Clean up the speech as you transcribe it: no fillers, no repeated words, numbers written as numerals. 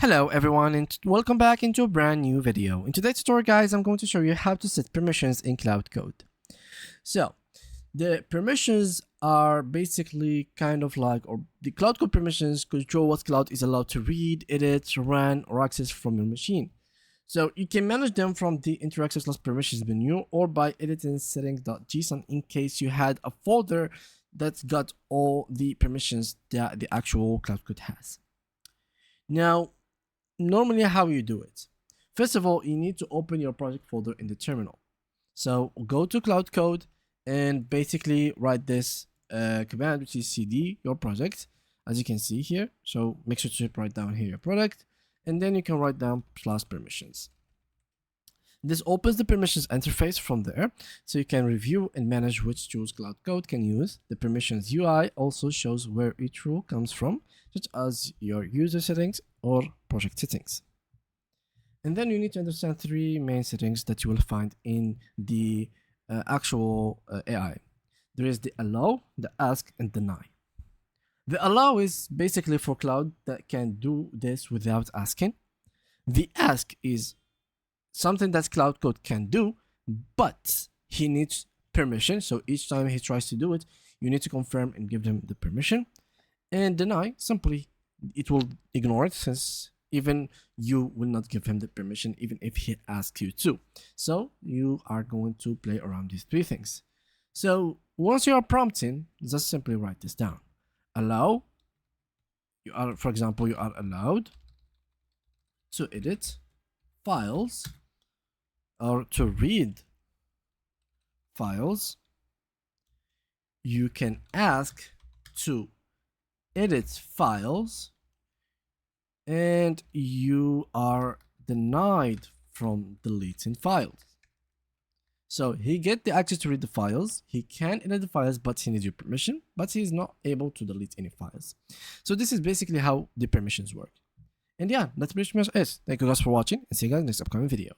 Hello everyone and welcome back into a brand new video. In today's tutorial guys, I'm going to show you how to set permissions in Claude Code. So the permissions are basically the Claude Code permissions control what Claude is allowed to read, edit, run, or access from your machine. So you can manage them from the enter access permissions menu or by editing settings.json in case you had a folder that's got all the permissions that the actual Claude Code has. Now, normally how you do it. First of all, you need to open your project folder in the terminal. So go to Claude Code and basically write this command, which is cd your project, as you can see here. So make sure to write down here your product, and then you can write down +permissions. This opens the permissions interface from there, so you can review and manage which tools Claude Code can use. The permissions UI also shows where each rule comes from, such as your user settings or project settings. And then you need to understand three main settings that you will find in the actual AI. There is the allow, the ask, and deny. The allow is basically for Claude that can do this without asking. The ask is something that Claude Code can do, but he needs permission. So each time he tries to do it, you need to confirm and give him the permission. And deny, simply it will ignore it, since even you will not give him the permission even if he asks you to. So you are going to play around these three things. So once you are prompting, just simply write this down. Allow, for example, you are allowed to edit files or to read files. You can ask to edit files, and you are denied from deleting files. So he get the access to read the files, he can edit the files, but he needs your permission, but he is not able to delete any files. So this is basically how the permissions work. And yeah, that's pretty much it. Thank you guys for watching, and see you guys in the next upcoming video.